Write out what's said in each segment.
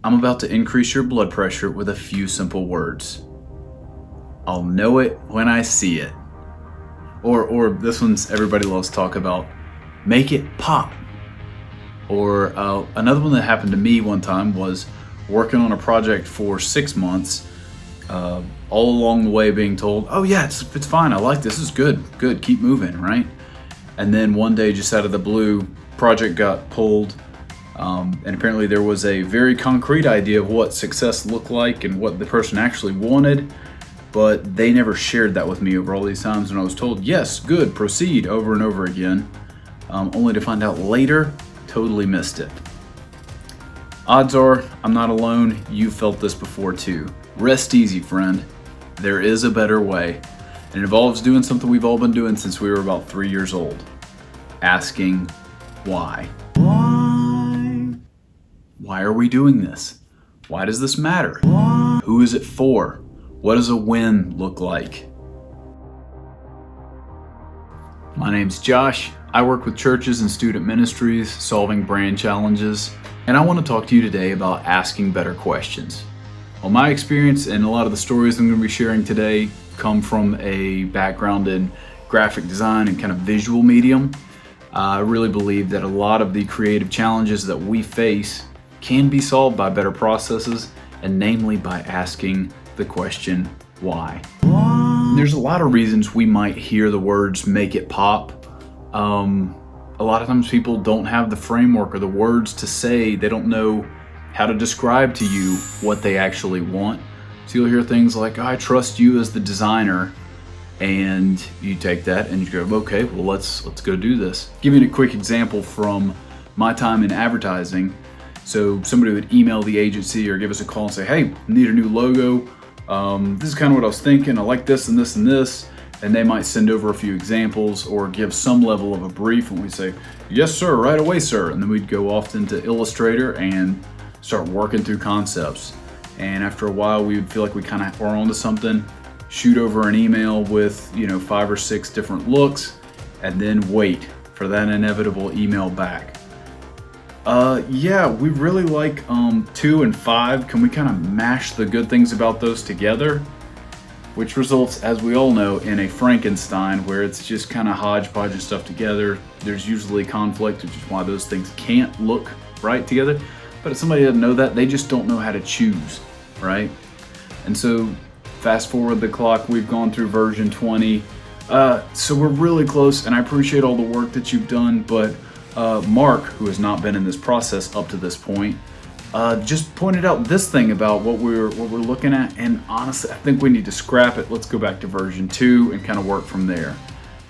I'm about to increase your blood pressure with a few simple words. I'll know it when I see it. Or this one's everybody loves to talk about. Make it pop. Or another one that happened to me one time was working on a project for 6 months, all along the way being told, oh yeah, it's fine, I like this is good, keep moving, right? And then one day, just out of the blue, project got pulled, and apparently there was a very concrete idea of what success looked like and what the person actually wanted, but they never shared that with me over all these times when I was told, yes, good, proceed, over and over again, only to find out later, totally missed it. Odds are, I'm not alone, you've felt this before too. Rest easy, friend. There is a better way, and it involves doing something we've all been doing since we were about 3 years old. Asking why. Why are we doing this? Why does this matter? Who is it for? What does a win look like? My name's Josh. I work with churches and student ministries solving brand challenges, and I want to talk to you today about asking better questions. Well, my experience and a lot of the stories I'm going to be sharing today come from a background in graphic design and kind of visual medium. I really believe that a lot of the creative challenges that we face can be solved by better processes, and namely by asking the question, why? There's a lot of reasons we might hear the words make it pop. A lot of times people don't have the framework or the words to say. They don't know how to describe to you what they actually want. So you'll hear things like, I trust you as the designer, and you take that and you go, okay, well let's go do this. Giving a quick example from my time in advertising. So somebody would email the agency or give us a call and say, hey, need a new logo. This is kind of what I was thinking. I like this and this and this. And they might send over a few examples or give some level of a brief, and we say, yes sir, right away sir. And then we'd go off into Illustrator and start working through concepts. And after a while we would feel like we kind of were onto something, shoot over an email with 5 or 6 different looks, and then wait for that inevitable email back. Yeah, we really like 2 and 5. Can we kind of mash the good things about those together? Which results, as we all know, in a Frankenstein where it's just kind of hodgepodge of stuff together. There's usually conflict, which is why those things can't look right together. But if somebody doesn't know that, they just don't know how to choose, right? And so fast forward the clock, we've gone through version 20. So we're really close, and I appreciate all the work that you've done, but Mark, who has not been in this process up to this point, just pointed out this thing about what we're looking at, and honestly, I think we need to scrap it. Let's go back to version 2 and kind of work from there.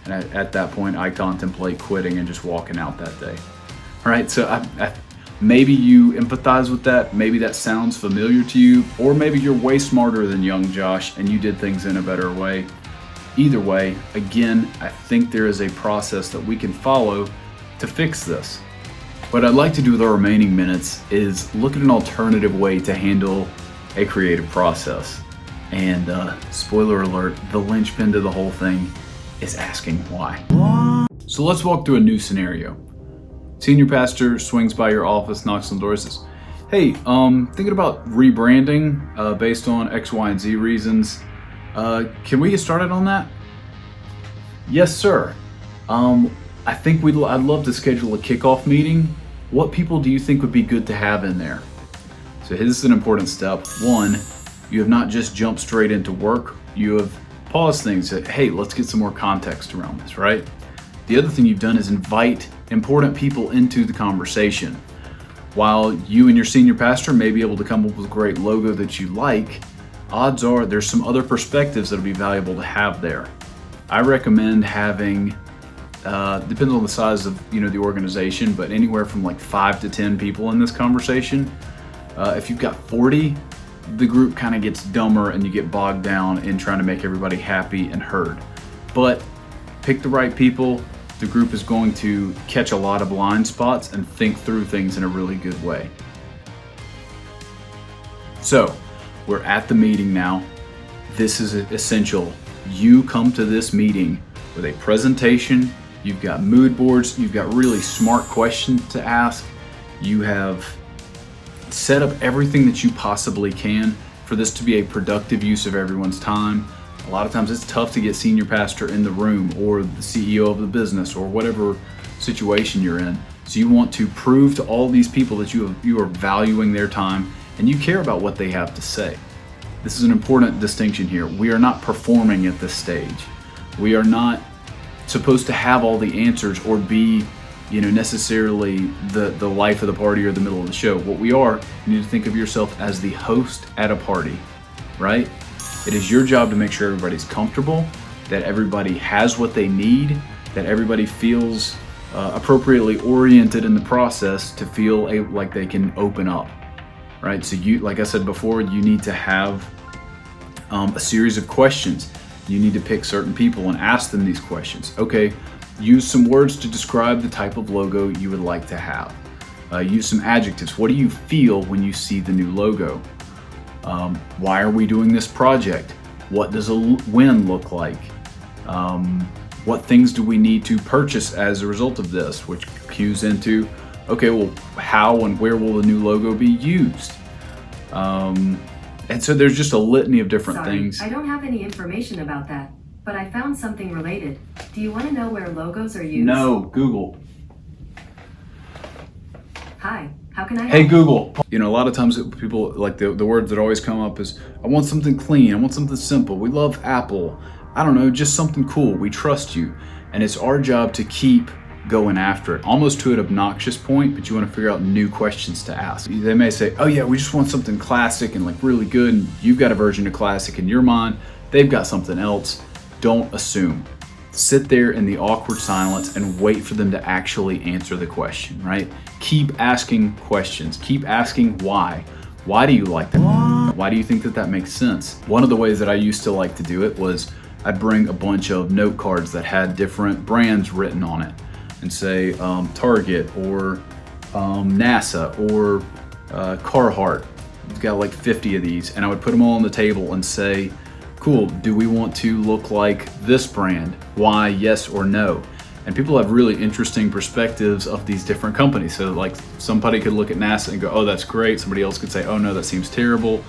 And at that point, I contemplate quitting and just walking out that day. All right, so I maybe you empathize with that. Maybe that sounds familiar to you, or maybe you're way smarter than young Josh and you did things in a better way. Either way, again, I think there is a process that we can follow to fix this. What I'd like to do with our remaining minutes is look at an alternative way to handle a creative process. And spoiler alert, the linchpin to the whole thing is asking why. So let's walk through a new scenario. Senior pastor swings by your office, knocks on the door, says, hey, thinking about rebranding based on X, Y, and Z reasons. Can we get started on that? Yes, sir. I think I'd love to schedule a kickoff meeting. What people do you think would be good to have in there? So this is an important step. 1, you have not just jumped straight into work. You have paused things and said, hey, let's get some more context around this, right? The other thing you've done is invite important people into the conversation. While you and your senior pastor may be able to come up with a great logo that you like, odds are there's some other perspectives that'll be valuable to have there. I recommend having depends on the size of the organization, but anywhere from like 5 to 10 people in this conversation. If you've got 40, the group kind of gets dumber and you get bogged down in trying to make everybody happy and heard. But pick the right people. The group is going to catch a lot of blind spots and think through things in a really good way. So we're at the meeting now. This is essential. You come to this meeting with a presentation. You've got mood boards, you've got really smart questions to ask, you have Set up everything that you possibly can for this to be a productive use of everyone's time. A lot of times it's tough to get senior pastor in the room or the CEO of the business or whatever situation you're in. So you want to prove to all these people that you are valuing their time and you care about what they have to say. This is an important distinction here. We are not performing at this stage. We are not supposed to have all the answers or be, necessarily the life of the party or the middle of the show. What we are, you need to think of yourself as the host at a party, right? It is your job to make sure everybody's comfortable, that everybody has what they need, that everybody feels appropriately oriented in the process to feel like they can open up, right? So like I said before, you need to have a series of questions. You need to pick certain people and ask them these questions. Okay, use some words to describe the type of logo you would like to have. Use some adjectives. What do you feel when you see the new logo? Why are we doing this project? What does a win look like? What things do we need to purchase as a result of this? Which cues into, okay, well, how and where will the new logo be used? And so there's just a litany of different things. I don't have any information about that, but I found something related. Do you want to know where logos are used? No, Google. Hi, how can I help? Hey Google. A lot of times people, like the words that always come up is, I want something clean, I want something simple. We love Apple. I don't know, just something cool. We trust you. And it's our job to keep going after it, almost to an obnoxious point, but you want to figure out new questions to ask. They may say, oh yeah, we just want something classic and like really good, and you've got a version of classic in your mind, they've got something else. Don't assume. Sit there in the awkward silence and wait for them to actually answer the question, right? Keep asking questions. Keep asking why. Why do you like that? Why do you think that makes sense? One of the ways that I used to like to do it was I'd bring a bunch of note cards that had different brands written on it and say Target or NASA or Carhartt. We've got like 50 of these, and I would put them all on the table and say, cool, do we want to look like this brand? Why, yes or no? And people have really interesting perspectives of these different companies. So like somebody could look at NASA and go, oh, that's great. Somebody else could say, oh no, that seems terrible.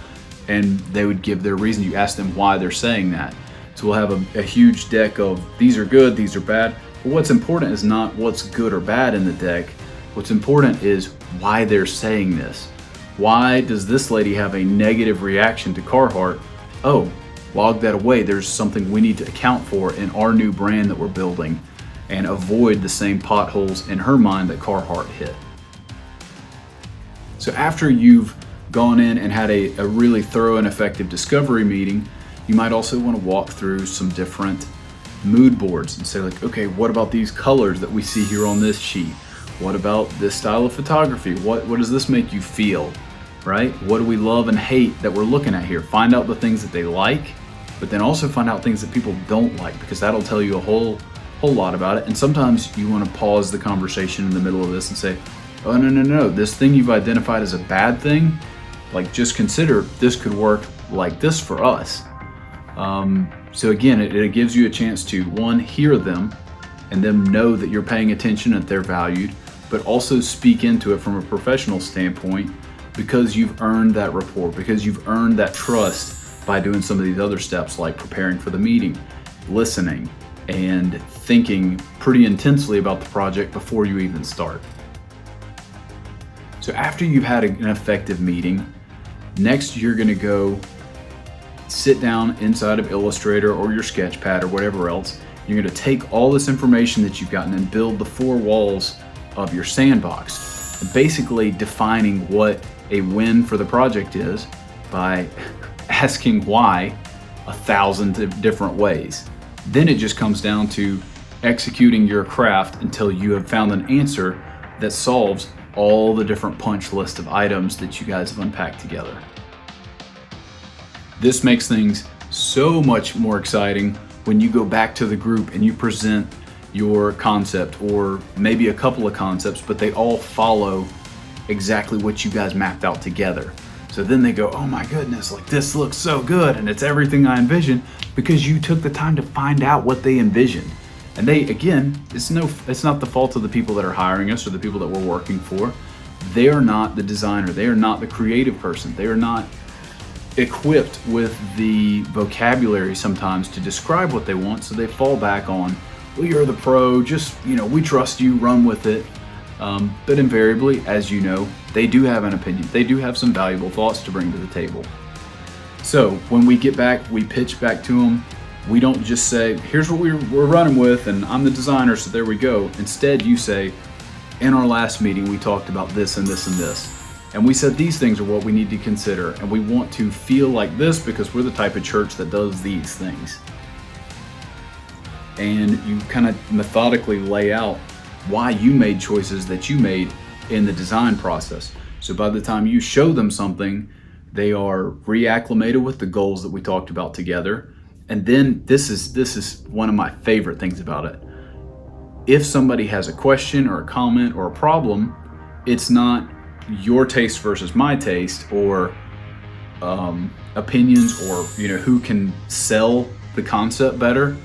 And they would give their reason. You ask them why they're saying that. So we'll have a huge deck of these are good, these are bad. But what's important is not what's good or bad in the deck. What's important is why they're saying this. Why does this lady have a negative reaction to Carhartt? Oh, log that away. There's something we need to account for in our new brand that we're building and avoid the same potholes in her mind that Carhartt hit. So after you've gone in and had a really thorough and effective discovery meeting, you might also want to walk through some different mood boards and say like, okay, what about these colors that we see here on this sheet? What about this style of photography? What does this make you feel, right? What do we love and hate that we're looking at here? Find out the things that they like, but then also find out things that people don't like, because that'll tell you a whole lot about it. And sometimes you want to pause the conversation in the middle of this and say, oh, no, this thing you've identified as a bad thing, like just consider this could work like this for us. So again, it gives you a chance to, one, hear them and them know that you're paying attention and that they're valued, but also speak into it from a professional standpoint because you've earned that rapport, because you've earned that trust by doing some of these other steps like preparing for the meeting, listening, and thinking pretty intensely about the project before you even start. So after you've had an effective meeting, next you're going to go sit down inside of Illustrator or your Sketchpad or whatever else. You're going to take all this information that you've gotten and build the four walls of your sandbox, basically defining what a win for the project is by asking why 1,000 different ways. Then it just comes down to executing your craft until you have found an answer that solves all the different punch list of items that you guys have unpacked together. This makes things so much more exciting when you go back to the group and you present your concept, or maybe a couple of concepts, but they all follow exactly what you guys mapped out together. So then they go, oh my goodness, like this looks so good and it's everything I envisioned, because you took the time to find out what they envisioned. And they, again, it's not the fault of the people that are hiring us or the people that we're working for. they are not the designer, they are not the creative person, they are not equipped with the vocabulary sometimes to describe what they want, so they fall back on, well, you're the pro, just, we trust you, run with it. But invariably, as you know, they do have an opinion. They do have some valuable thoughts to bring to the table. So when we get back, we pitch back to them. We don't just say, here's what we're running with, and I'm the designer, so there we go. Instead, you say, in our last meeting, we talked about this and this and this. And we said these things are what we need to consider, and we want to feel like this because we're the type of church that does these things. And you kind of methodically lay out why you made choices that you made in the design process. So by the time you show them something, they are reacclimated with the goals that we talked about together. And then this is one of my favorite things about it. If somebody has a question or a comment or a problem, it's not your taste versus my taste, or opinions, or who can sell the concept better.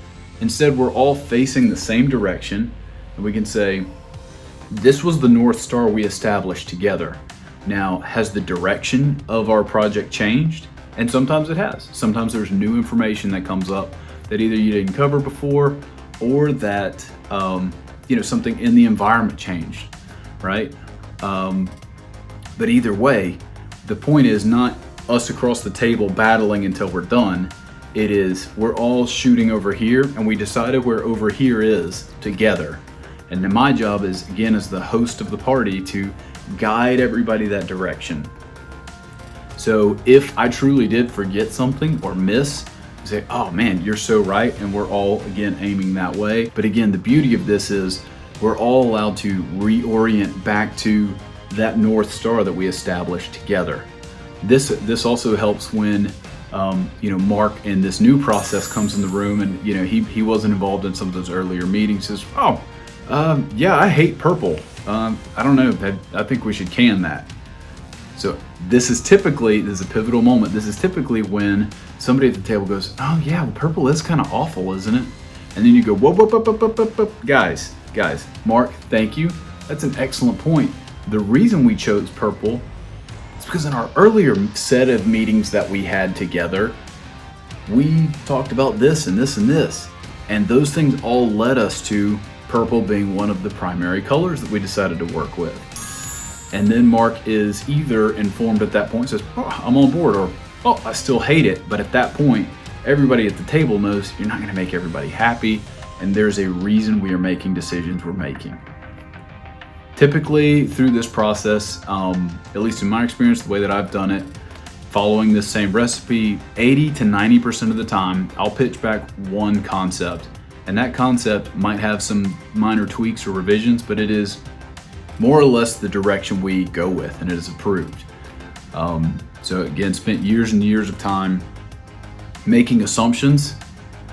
Instead, we're all facing the same direction, and we can say, this was the North Star we established together. Now, has the direction of our project changed? And sometimes it has. Sometimes there's new information that comes up that either you didn't cover before, or that something in the environment changed, right? But either way, the point is not us across the table battling until we're done. It is, we're all shooting over here, and we decided where over here is together. And then my job is, again, as the host of the party, to guide everybody that direction. So if I truly did forget something or miss, I say, oh man, you're so right, and we're all, again, aiming that way. But again, the beauty of this is we're all allowed to reorient back to that North Star that we established together. This also helps when Mark in this new process comes in the room, and he wasn't involved in some of those earlier meetings. Says, yeah, I hate purple. I don't know. I think we should can that. So this is a pivotal moment. This is typically when somebody at the table goes, oh yeah, well, purple is kind of awful, isn't it? And then you go, whoa, guys, Mark, thank you. That's an excellent point. The reason we chose purple is because in our earlier set of meetings that we had together, we talked about this and this and this. And those things all led us to purple being one of the primary colors that we decided to work with. And then Mark is either informed at that point, says, oh, I'm on board, or, oh, I still hate it. But at that point, everybody at the table knows you're not going to make everybody happy, and there's a reason we are making decisions we're making. Typically, through this process, at least in my experience, the way that I've done it, following this same recipe, 80 to 90% of the time, I'll pitch back one concept. And that concept might have some minor tweaks or revisions, but it is more or less the direction we go with, and it is approved. So again, spent years and years of time making assumptions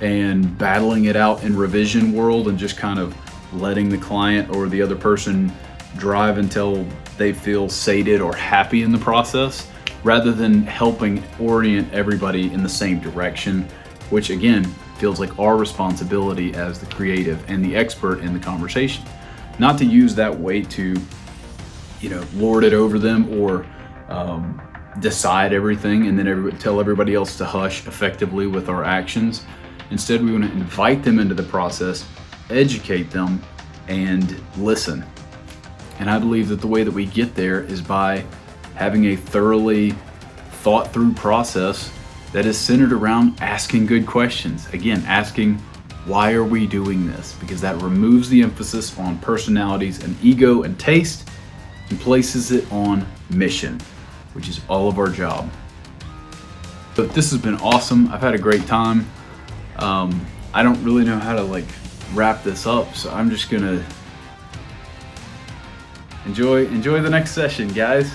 and battling it out in revision world, and just kind of letting the client or the other person drive until they feel sated or happy in the process, rather than helping orient everybody in the same direction, which again feels like our responsibility as the creative and the expert in the conversation. Not to use that weight to, lord it over them, or decide everything and then tell everybody else to hush effectively with our actions. Instead, we want to invite them into the process, educate them, and listen. And I believe that the way that we get there is by having a thoroughly thought through process that is centered around asking good questions. Again, asking, why are we doing this? Because that removes the emphasis on personalities and ego and taste, and places it on mission, which is all of our job. But this has been awesome. I've had a great time. I don't really know how to wrap this up, so I'm just gonna enjoy the next session, guys.